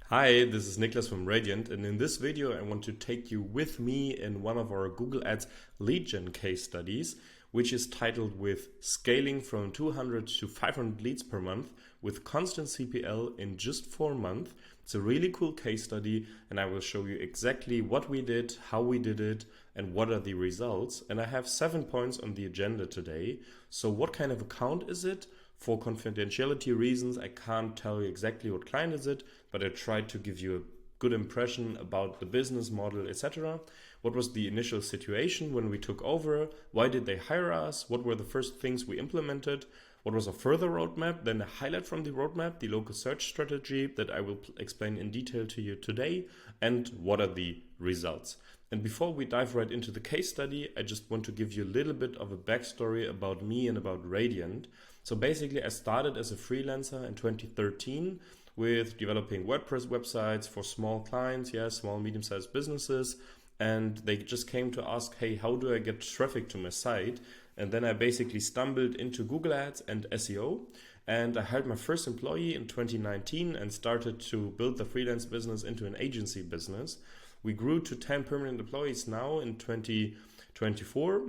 Hi, this is Niklas from Radyant, and in this video I want to take you with me in one of our Google Ads lead gen case studies, which is titled with Scaling from 200 to 500 leads per month with constant CPL in just 4 months. It's a really cool case study, and I will show you exactly what we did, how we did it, and what are the results. And I have 7 points on the agenda today. So what kind of account is it? For confidentiality reasons, I can't tell you exactly what client is it, but I tried to give you a good impression about the business model, etc. What was the initial situation when we took over? Why did they hire us? What were the first things we implemented? What was a further roadmap? Then a highlight from the roadmap, the local search strategy that I will explain in detail to you today, and what are the results. And before we dive right into the case study, I just want to give you a little bit of a backstory about me and about Radyant. So basically, I started as a freelancer in 2013 with developing WordPress websites for small clients, small, medium-sized businesses. And they just came to ask, hey, how do I get traffic to my site? And then I basically stumbled into Google Ads and SEO. And I hired my first employee in 2019 and started to build the freelance business into an agency business. We grew to 10 permanent employees now in 2024.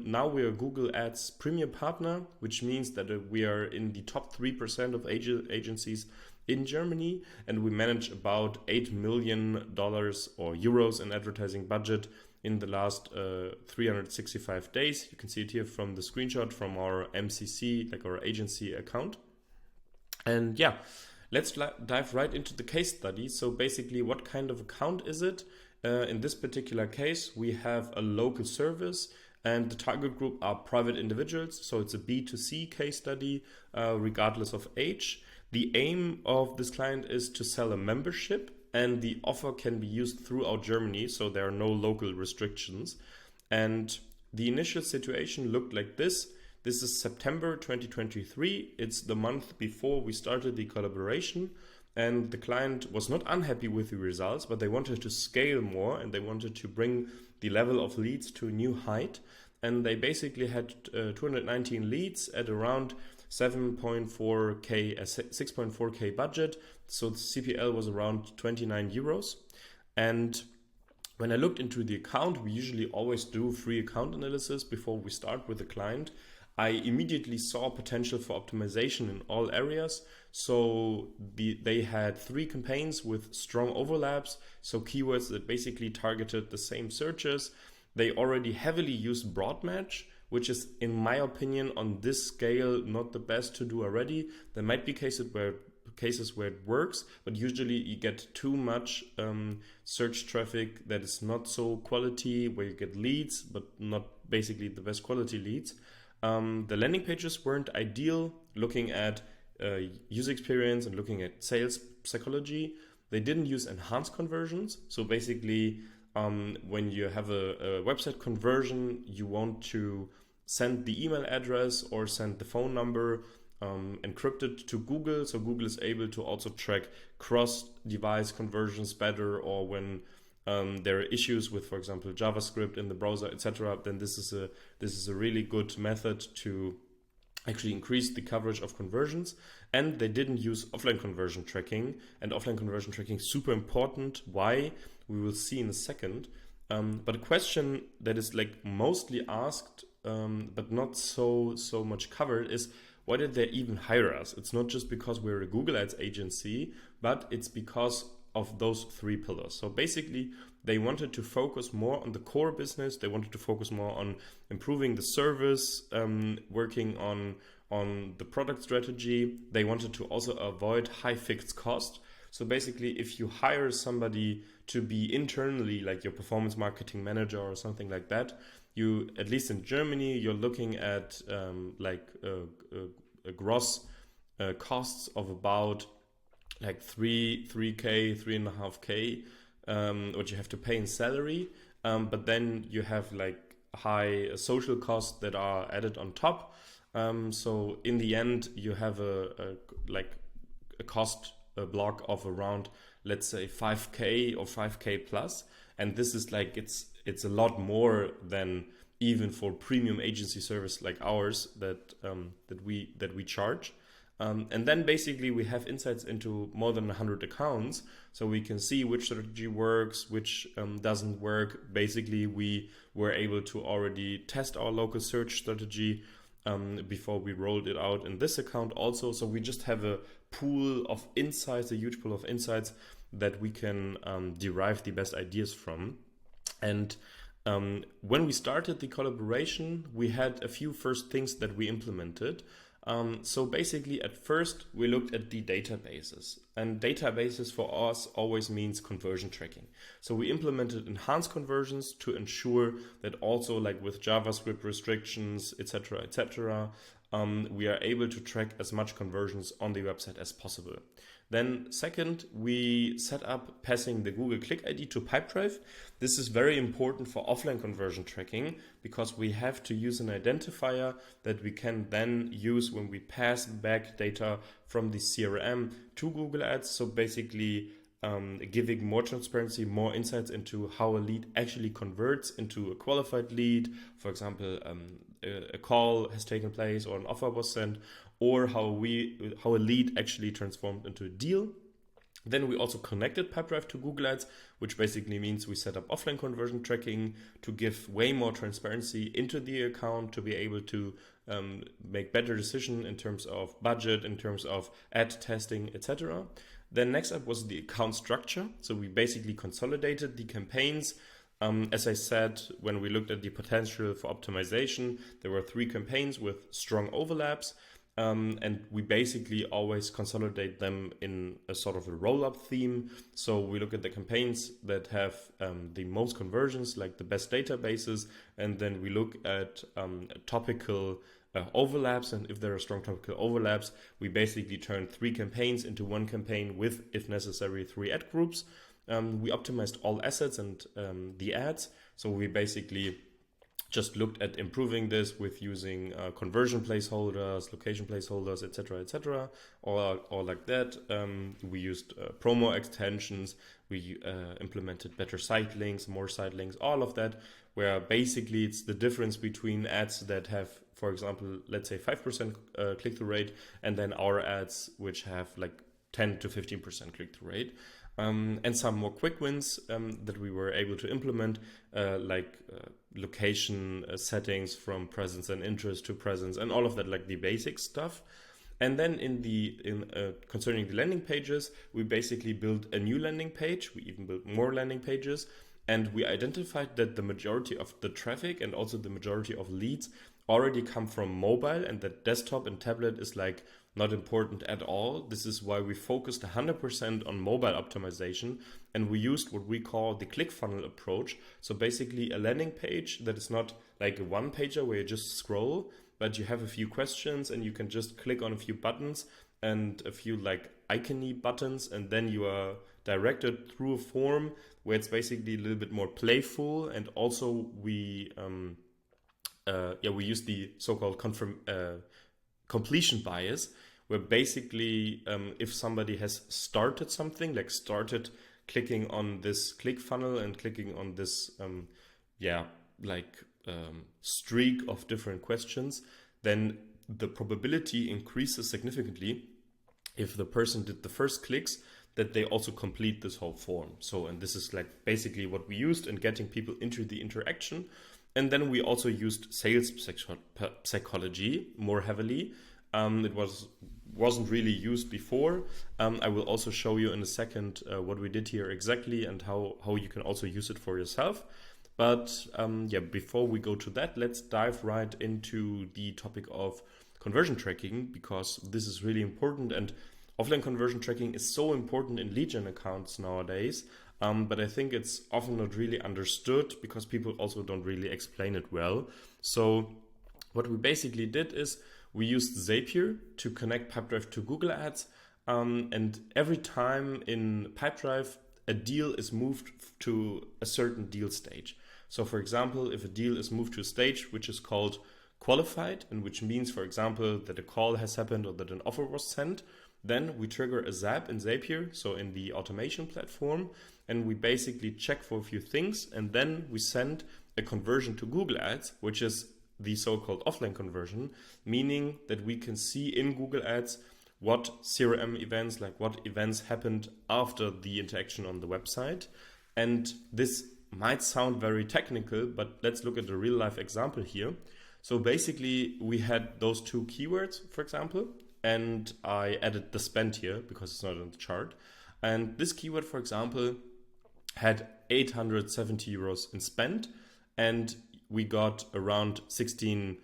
Now we are Google Ads premium partner, which means that we are in the top 3% of agencies in Germany, and we manage about $8 million or euros in advertising budget in the last 365 days. You can see it here from the screenshot from our MCC, like our agency account. And let's dive right into the case study. So basically, what kind of account is it? In this particular case, we have a local service and the target group are private individuals. So it's a B2C case study, regardless of age. The aim of this client is to sell a membership, and the offer can be used throughout Germany. So there are no local restrictions. And the initial situation looked like this. This is September 2023. It's the month before we started the collaboration, and the client was not unhappy with the results, but they wanted to scale more and they wanted to bring the level of leads to a new height. And they basically had 219 leads at around 6.4k budget. So the CPL was around 29 euros. And when I looked into the account, we usually always do free account analysis before we start with the client. I immediately saw potential for optimization in all areas. So they had 3 campaigns with strong overlaps. So keywords that basically targeted the same searches. They already heavily used broad match, which is, in my opinion, on this scale, not the best to do already. There might be cases where it works, but usually you get too much search traffic that is not so quality, where you get leads, but not basically the best quality leads. The landing pages weren't ideal, looking at user experience and looking at sales psychology. They didn't use enhanced conversions. So basically, when you have a website conversion, you want to send the email address or send the phone number encrypted to Google. So Google is able to also track cross-device conversions better, or when there are issues with, for example, JavaScript in the browser, etc., then this is a really good method to actually increase the coverage of conversions. And they didn't use offline conversion tracking, and offline conversion tracking is super important. Why? We will see in a second. But a question that is like mostly asked, but not so much covered, is why did they even hire us? It's not just because we're a Google Ads agency, but it's because of those 3 pillars. So basically, they wanted to focus more on the core business. They wanted to focus more on improving the service, working on the product strategy. They wanted to also avoid high fixed cost. So basically, if you hire somebody to be internally, like your performance marketing manager or something like that, you, at least in Germany, you're looking at a gross costs of about like 3k, 3.5k, what you have to pay in salary. But then you have like high social costs that are added on top. So in the end, you have a cost block of around, let's say, 5k or 5k plus. And this is like, it's a lot more than even for premium agency service like ours that we charge. And then basically we have insights into more than 100 accounts. So we can see which strategy works, which doesn't work. Basically, we were able to already test our local search strategy before we rolled it out in this account also. So we just have a pool of insights, a huge pool of insights that we can derive the best ideas from. And when we started the collaboration, we had a few first things that we implemented. So basically, at first, we looked at the databases. And databases for us always means conversion tracking. So we implemented enhanced conversions to ensure that also, like with JavaScript restrictions, etc., we are able to track as much conversions on the website as possible. Then second, we set up passing the Google Click ID to Pipedrive. This is very important for offline conversion tracking because we have to use an identifier that we can then use when we pass back data from the CRM to Google Ads. So basically giving more transparency, more insights into how a lead actually converts into a qualified lead. For example, a call has taken place or an offer was sent, or how a lead actually transformed into a deal. Then we also connected Pipedrive to Google Ads, which basically means we set up offline conversion tracking to give way more transparency into the account, to be able to make better decisions in terms of budget, in terms of ad testing, etc. Then next up was the account structure. So we basically consolidated the campaigns. As I said, when we looked at the potential for optimization, there were 3 campaigns with strong overlaps. And we basically always consolidate them in a sort of a roll-up theme. So we look at the campaigns that have the most conversions, like the best databases, and then we look at topical overlaps. And if there are strong topical overlaps, we basically turn 3 campaigns into 1 campaign with, if necessary, 3 ad groups. We optimized all assets and the ads. So we basically just looked at improving this with using conversion placeholders, location placeholders, etc., or like that. We used promo extensions. We implemented better site links, more site links, all of that, where basically it's the difference between ads that have, for example, let's say 5% click-through rate, and then our ads which have like 10 to 15% click-through rate. And some more quick wins that we were able to implement, like location settings from presence and interest to presence, and all of that, like the basic stuff. And then concerning the landing pages, we basically built a new landing page. We even built more landing pages, and we identified that the majority of the traffic and also the majority of leads already come from mobile, and that desktop and tablet is like not important at all. This is why we focused 100% on mobile optimization, and we used what we call the ClickFunnel approach. So basically a landing page that is not like a one-pager where you just scroll, but you have a few questions and you can just click on a few buttons and a few like icon-y buttons, and then you are directed through a form where it's basically a little bit more playful. And also we use the so-called completion bias, where basically if somebody has started something, like started clicking on this ClickFunnel and clicking on this streak of different questions, then the probability increases significantly if the person did the first clicks that they also complete this whole form. So, and this is like basically what we used in getting people into the interaction. And then we also used sales psychology more heavily. It wasn't really used before. I will also show you in a second what we did here exactly and how you can also use it for yourself. But before we go to that, let's dive right into the topic of conversion tracking, because this is really important, and offline conversion tracking is so important in lead gen accounts nowadays. But I think it's often not really understood because people also don't really explain it well. So what we basically did is we used Zapier to connect Pipedrive to Google Ads. And every time in Pipedrive, a deal is moved to a certain deal stage. So for example, if a deal is moved to a stage which is called qualified, and which means, for example, that a call has happened or that an offer was sent, then we trigger a zap in Zapier, so in the automation platform, and we basically check for a few things, and then we send a conversion to Google Ads, which is the so-called offline conversion, meaning that we can see in Google Ads what CRM events, like what events happened after the interaction on the website. And this might sound very technical, but let's look at a real life example here. So basically we had those two keywords, for example, and I added the spend here because it's not on the chart. And this keyword, for example, had 870 euros in spend, and we got around 16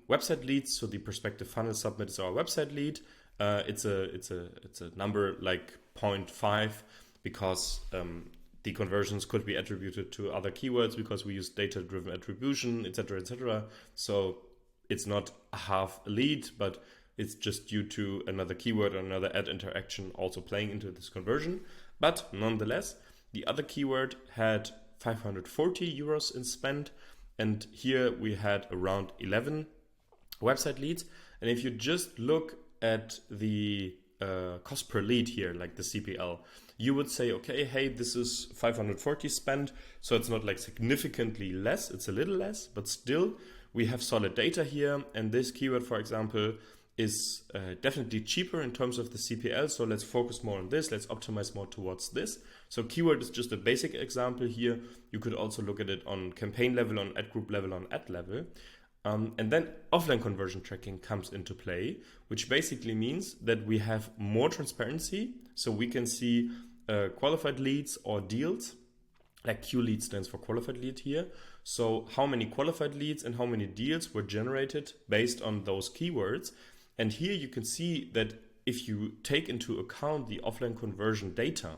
website leads. So the prospective funnel submit is our website lead. It's a number like 0.5 because the conversions could be attributed to other keywords because we use data-driven attribution, etc., etc. So it's not a half a lead, but it's just due to another keyword or another ad interaction also playing into this conversion. But nonetheless, the other keyword had 540 euros in spend, and here we had around 11 website leads. And if you just look at the cost per lead here, like the CPL, you would say, okay, hey, this is 540 spend, so it's not like significantly less, it's a little less, but still we have solid data here. And this keyword, for example, is definitely cheaper in terms of the CPL. So let's focus more on this. Let's optimize more towards this. So keyword is just a basic example here. You could also look at it on campaign level, on ad group level, on ad level. And then offline conversion tracking comes into play, which basically means that we have more transparency. So we can see qualified leads or deals, like Q lead stands for qualified lead here. So how many qualified leads and how many deals were generated based on those keywords. And here you can see that if you take into account the offline conversion data,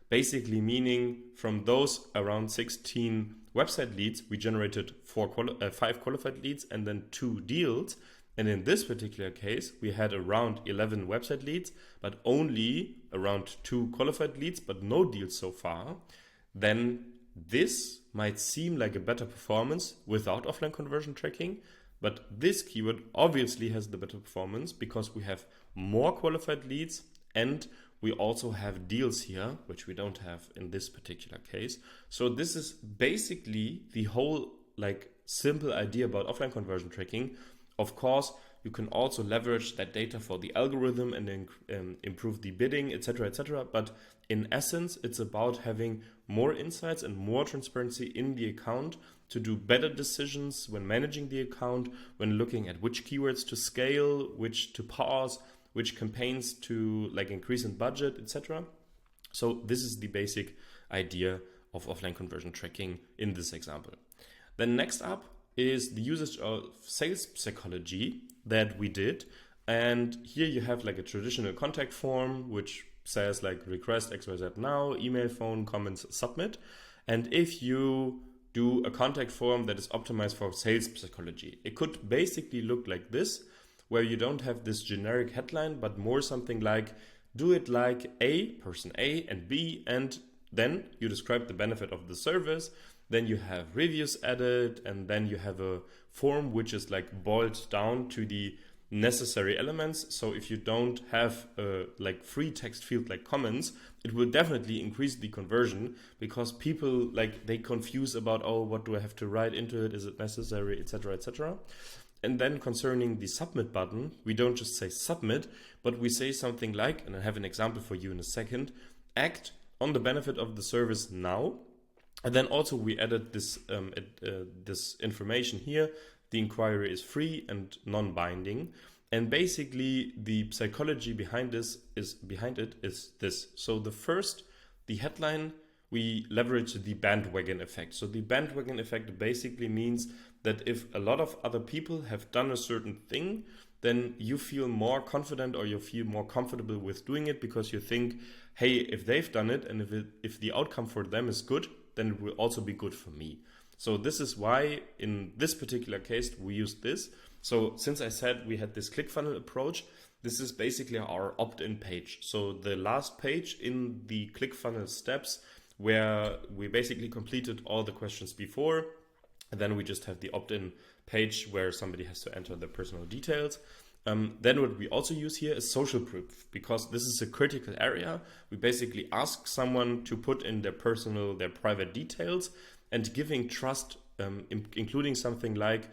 basically meaning from those around 16 website leads, we generated 5 qualified leads and then 2 deals. And in this particular case, we had around 11 website leads, but only around 2 qualified leads, but no deals so far. Then this might seem like a better performance without offline conversion tracking. But this keyword obviously has the better performance because we have more qualified leads and we also have deals here, which we don't have in this particular case. So this is basically the whole like simple idea about offline conversion tracking. Of course, you can also leverage that data for the algorithm and then improve the bidding, etc., etc. But in essence, it's about having more insights and more transparency in the account to do better decisions when managing the account, when looking at which keywords to scale, which to pause, which campaigns to like increase in budget, etc. So this is the basic idea of offline conversion tracking in this example. Then next up is the usage of sales psychology that we did. And here you have like a traditional contact form, which says like request XYZ now, email, phone, comments, submit. And if you do a contact form that is optimized for sales psychology, it could basically look like this, where you don't have this generic headline, but more something like, do it like person A and B, and then you describe the benefit of the service. Then you have reviews added, and then you have a form which is like boiled down to the necessary elements. So if you don't have a like free text field like comments, it will definitely increase the conversion because people like they confuse about, oh, what do I have to write into it? Is it necessary, etc., etc. And then concerning the submit button, we don't just say submit, but we say something like, and I have an example for you in a second, act on the benefit of the service now. And then also we added this this information here. The inquiry is free and non-binding. And basically the psychology behind it is this. So the headline, we leverage the bandwagon effect. So the bandwagon effect basically means that if a lot of other people have done a certain thing, then you feel more confident or you feel more comfortable with doing it because you think, hey, if they've done it and if the outcome for them is good, then it will also be good for me. So this is why in this particular case we used this. So since I said we had this ClickFunnels approach, this is basically our opt-in page. So the last page in the ClickFunnels steps where we basically completed all the questions before. And then we just have the opt-in page where somebody has to enter their personal details. Then what we also use here is social proof, because this is a critical area. We basically ask someone to put in their private details and giving trust, including something like,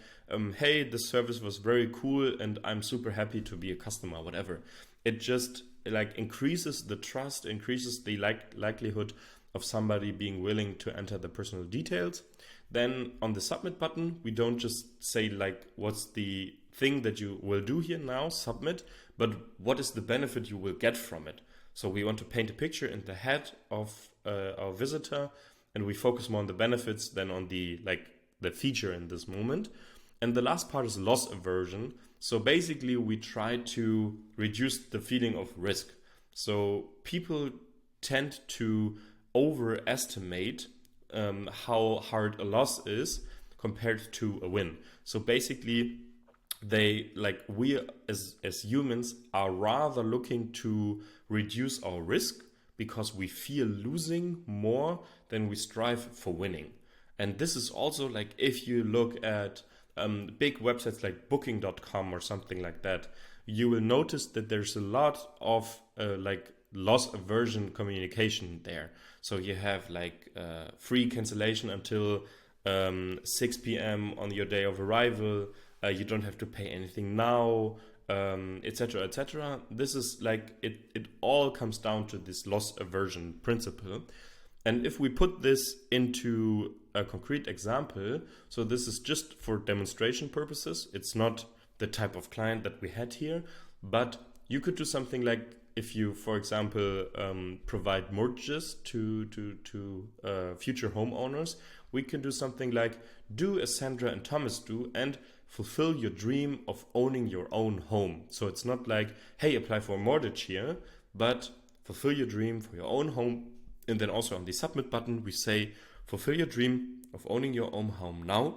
hey, the service was very cool and I'm super happy to be a customer, whatever. it just like increases the trust, increases the likelihood of somebody being willing to enter the personal details. Then on the submit button, we don't just say like, what's the thing that you will do here now, submit, but what is the benefit you will get from it. So we want to paint a picture in the head of our visitor, and we focus more on the benefits than on the feature in this moment. And the last part is loss aversion. So basically we try to reduce the feeling of risk. So people tend to overestimate how hard a loss is compared to a win. So basically we as humans are rather looking to reduce our risk because we fear losing more than we strive for winning. And this is also like if you look at big websites like booking.com or something like that, you will notice that there's a lot of loss aversion communication there. So you have free cancellation until 6 p.m. on your day of arrival. You don't have to pay anything now, etc., etc. This is it all comes down to this loss aversion principle. And if we put this into a concrete example, so this is just for demonstration purposes. It's not the type of client that we had here, but you could do something like if you, for example, provide mortgages to future homeowners, we can do something like do as Sandra and Thomas do and fulfill your dream of owning your own home. So it's not like, hey, apply for a mortgage here, but fulfill your dream for your own home. And then also on the submit button, we say, fulfill your dream of owning your own home now.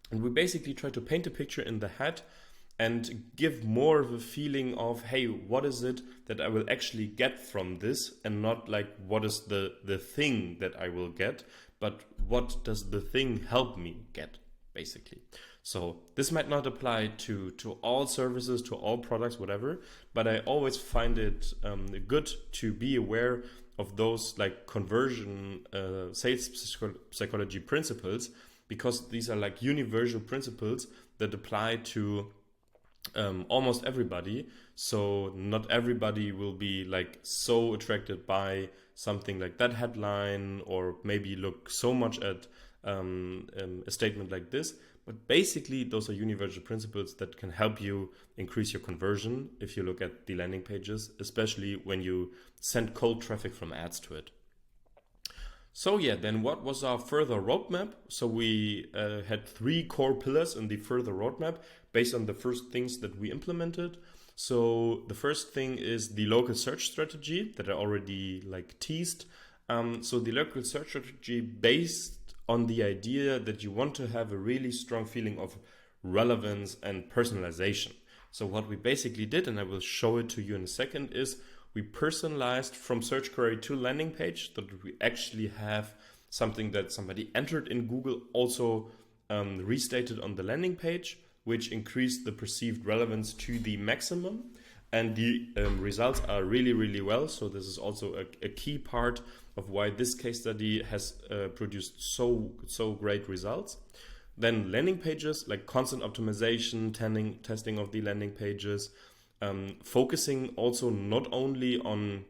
And we basically try to paint a picture in the head and give more of a feeling of, hey, what is it that I will actually get from this? And not like, what is the thing that I will get, but what does the thing help me get, basically. So this might not apply to all services, to all products, whatever, but I always find it good to be aware of those conversion sales psychology principles, because these are universal principles that apply to almost everybody. So not everybody will be so attracted by something like that headline, or maybe look so much at a statement like this. But basically, those are universal principles that can help you increase your conversion if you look at the landing pages, especially when you send cold traffic from ads to it. So yeah, then what was our further roadmap? So we had 3 core pillars in the further roadmap based on the first things that we implemented. So the first thing is the local search strategy that I already teased. So the local search strategy based on the idea that you want to have a really strong feeling of relevance and personalization. So what we basically did, and I will show it to you in a second, is we personalized from search query to landing page, so that we actually have something that somebody entered in Google also restated on the landing page, which increased the perceived relevance to the maximum. And the results are really, really well. So this is also a key part of why this case study has produced so great results. Then landing pages, like constant optimization, testing of the landing pages, focusing also not only on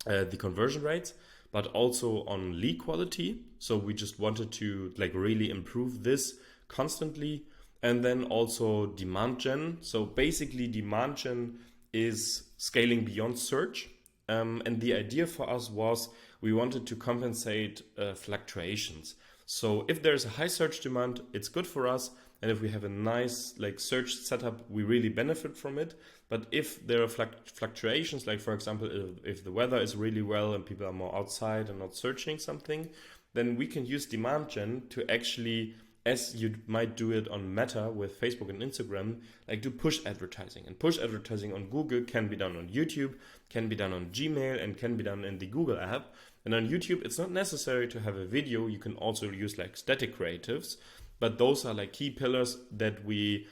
the conversion rates, but also on lead quality. So we just wanted to really improve this constantly. And then also demand gen. So basically demand gen is scaling beyond search. And the idea for us was we wanted to compensate fluctuations. So if there's a high search demand, it's good for us. And if we have a nice search setup, we really benefit from it. But if there are fluctuations, like for example, if the weather is really well and people are more outside and not searching something, then we can use demand gen to actually, as you might do it on Meta with Facebook and Instagram, do push advertising. And push advertising on Google can be done on YouTube, can be done on Gmail, and can be done in the Google app. And on YouTube, it's not necessary to have a video. You can also use static creatives. But those are key pillars that we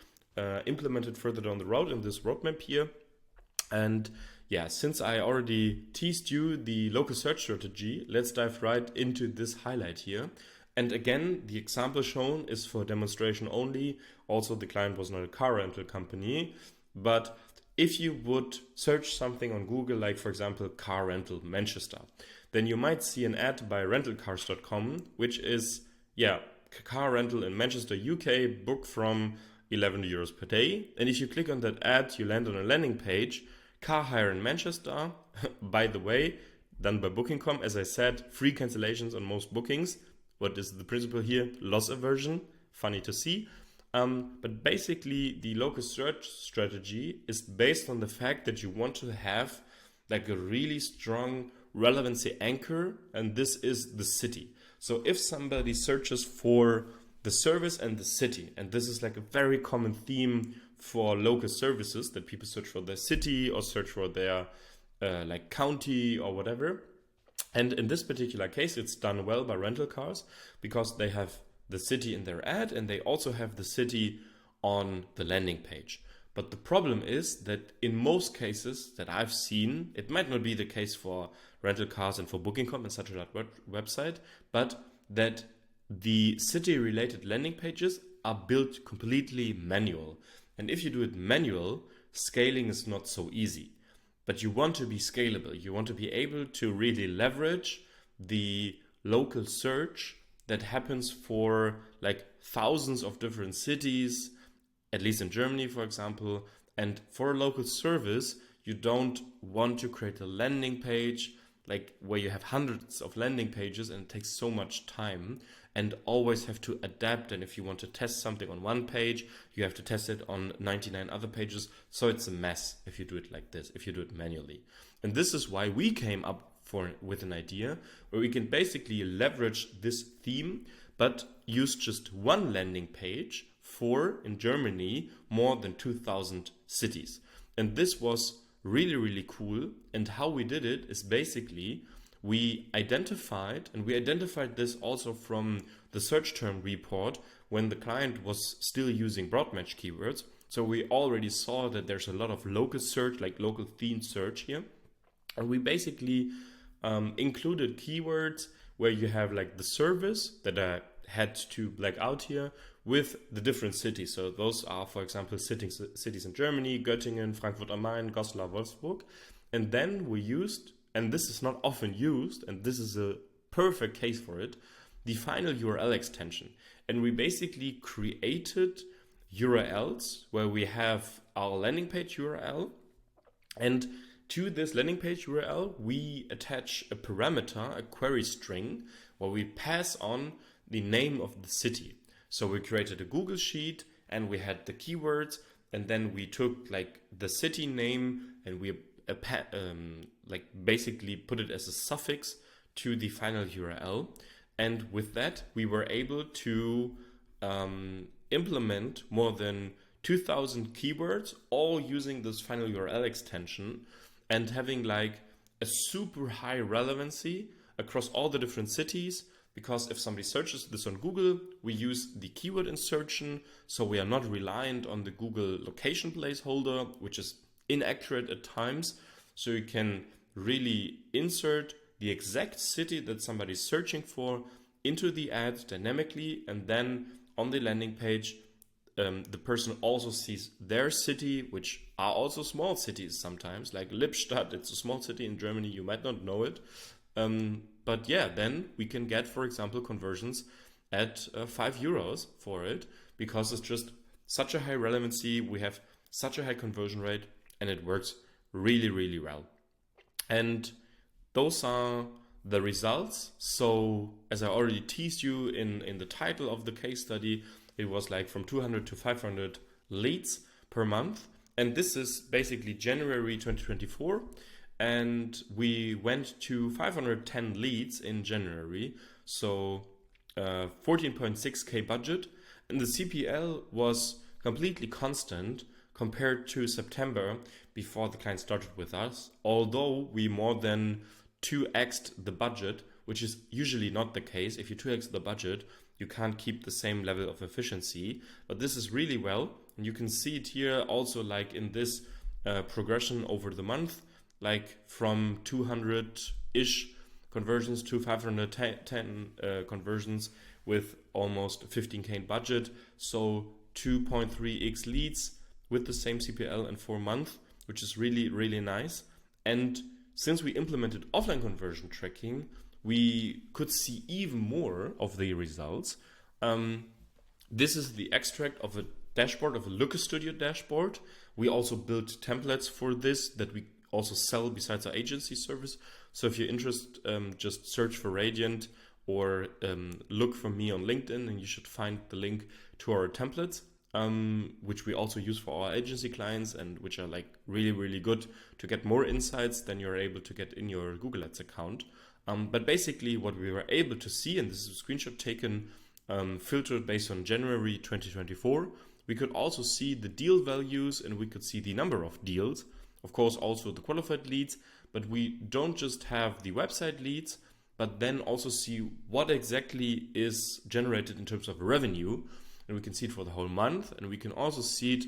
implemented further down the road in this roadmap here. And yeah, since I already teased you the local search strategy, let's dive right into this highlight here. And again, the example shown is for demonstration only. Also, the client was not a car rental company, but if you would search something on Google, like for example, car rental Manchester, then you might see an ad by rentalcars.com, which is, yeah, car rental in Manchester, UK, book from 11 euros per day. And if you click on that ad, you land on a landing page, car hire in Manchester, by the way, done by Booking.com. As I said, free cancellations on most bookings. What is the principle here? Loss aversion. Funny to see. But basically, the local search strategy is based on the fact that you want to have like a really strong relevancy anchor, and this is the city. So if somebody searches for the service and the city, and this is like a very common theme for local services, that people search for their city or search for their like county or whatever. And in this particular case, it's done well by rental cars because they have the city in their ad and they also have the city on the landing page. But the problem is that in most cases that I've seen, it might not be the case for rental cars and for Booking.com and such a website, but that the city related landing pages are built completely manual. And if you do it manual, scaling is not so easy. But you want to be scalable. You want to be able to really leverage the local search that happens for like thousands of different cities, at least in Germany, for example. And for a local service, you don't want to create a landing page like where you have hundreds of landing pages and it takes so much time and always have to adapt. And if you want to test something on one page, you have to test it on 99 other pages. So it's a mess if you do it like this, if you do it manually. And this is why we came up with an idea where we can basically leverage this theme, but use just one landing page for, in Germany, more than 2,000 cities. And this was really, really cool. And how we did it is basically we identified this also from the search term report when the client was still using broad match keywords. So we already saw that there's a lot of local search, like local themed search here. And we basically included keywords where you have like the service that I had to black out here with the different cities. So those are, for example, cities in Germany, Göttingen, Frankfurt am Main, Goslar, Wolfsburg. And then we used, and this is not often used, and this is a perfect case for it, the final URL extension. And we basically created URLs where we have our landing page URL, and to this landing page URL, we attach a parameter, a query string, where we pass on the name of the city. So we created a Google sheet and we had the keywords, and then we took like the city name and we like basically put it as a suffix to the final URL. And with that, we were able to implement more than 2,000 keywords, all using this final URL extension and having like a super high relevancy across all the different cities. Because if somebody searches this on Google, we use the keyword insertion. So we are not reliant on the Google location placeholder, which is inaccurate at times. So you can really insert the exact city that somebody's searching for into the ad dynamically. And then on the landing page, the person also sees their city, which are also small cities sometimes, like Lippstadt. It's a small city in Germany. You might not know it. But yeah, then we can get, for example, conversions at €5 for it, because it's just such a high relevancy. We have such a high conversion rate and it works really, really well. And those are the results. So as I already teased you in the title of the case study, it was like from 200 to 500 leads per month. And this is basically January 2024. And we went to 510 leads in January, so 14.6K budget. And the CPL was completely constant compared to September before the client started with us, although we more than 2x'd the budget, which is usually not the case. If you 2x the budget, you can't keep the same level of efficiency. But this is really well. And you can see it here also like in this progression over the month. Like from 200-ish conversions to 510 conversions with almost 15K budget. So 2.3x leads with the same CPL in 4 months. which is really, really nice. And since we implemented offline conversion tracking, we could see even more of the results. This is the extract of a dashboard, of a Looker Studio dashboard. We also built templates for this that we also sell besides our agency service. So if you're interested, just search for Radyant or look for me on LinkedIn, and you should find the link to our templates, which we also use for our agency clients and which are like really, really good to get more insights than you're able to get in your Google Ads account. But basically what we were able to see, and this is a screenshot taken, filtered based on January 2024, we could also see the deal values and we could see the number of deals. Of course, also the qualified leads, but we don't just have the website leads, but then also see what exactly is generated in terms of revenue. And we can see it for the whole month, and we can also see it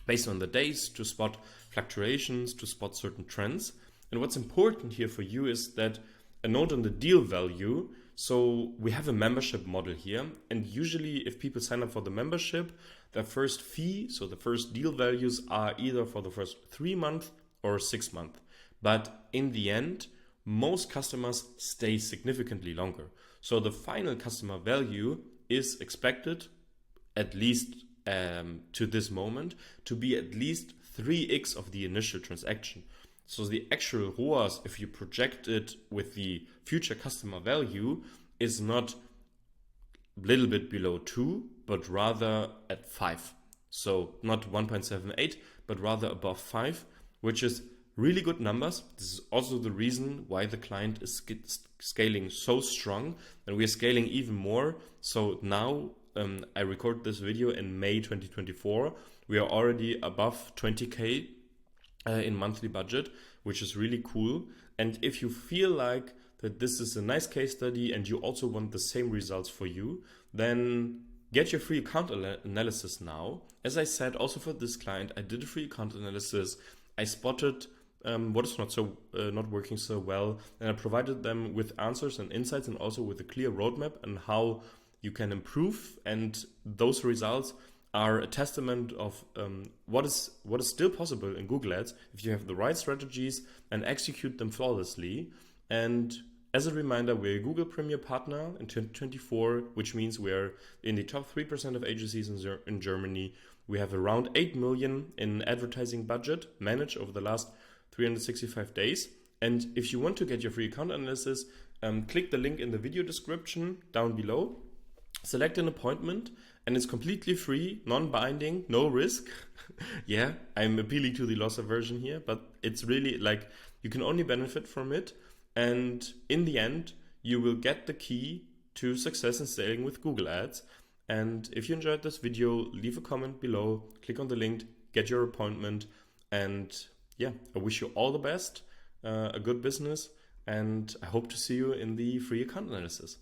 based on the days to spot fluctuations, to spot certain trends. And what's important here for you is that a note on the deal value. So we have a membership model here, and usually if people sign up for the membership, their first fee, so the first deal values, are either for the first 3 months or 6 months. But in the end, most customers stay significantly longer. So the final customer value is expected, at least to this moment, to be at least 3x of the initial transaction. So the actual ROAS, if you project it with the future customer value, is not a little bit below 2, but rather at 5. So not 1.78, but rather above 5, which is really good numbers. This is also the reason why the client is scaling so strong, and we are scaling even more. So now I record this video in May 2024. We are already above 20K in monthly budget, which is really cool. And if you feel like that this is a nice case study and you also want the same results for you, then get your free account analysis now. As I said, also for this client, I did a free account analysis. I spotted what is not working so well, and I provided them with answers and insights, and also with a clear roadmap on how you can improve. And those results are a testament of what is still possible in Google Ads if you have the right strategies and execute them flawlessly. And as a reminder, we're a Google Premier Partner in 2024, which means we're in the top 3% of agencies in Germany. We have around 8 million in advertising budget managed over the last 365 days. And if you want to get your free account analysis, click the link in the video description down below, select an appointment, and it's completely free, non-binding, no risk. Yeah, I'm appealing to the loss aversion here, but it's really like you can only benefit from it. And in the end, you will get the key to success in scaling with Google Ads. And if you enjoyed this video, leave a comment below, click on the link, get your appointment. And yeah, I wish you all the best, a good business, and I hope to see you in the free account analysis.